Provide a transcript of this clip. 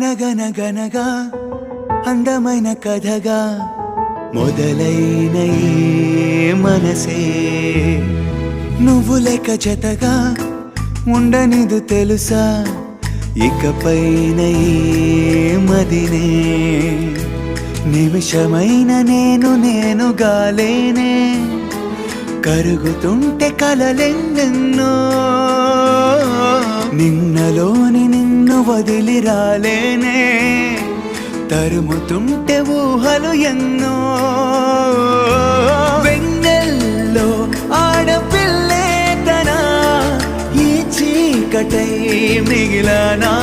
అనగనగనగా అందమైన కథగా మొదలైన ఈ మనసే నువ్వు లేక జతగా ఉండనిదు తెలుసా ఇకపైన ఈ మదినే నిమిషమైన నేనుగా లేనే కరుగుతుంటే కలలెన్నెన్నో నిన్నలోని నిన్ను వదిలి రాలేనే తరుముతుంటే ఊహలు ఎన్నో వెన్నెల్లో ఆడపిల్లే తన ఈ చీకటై మిగిలనా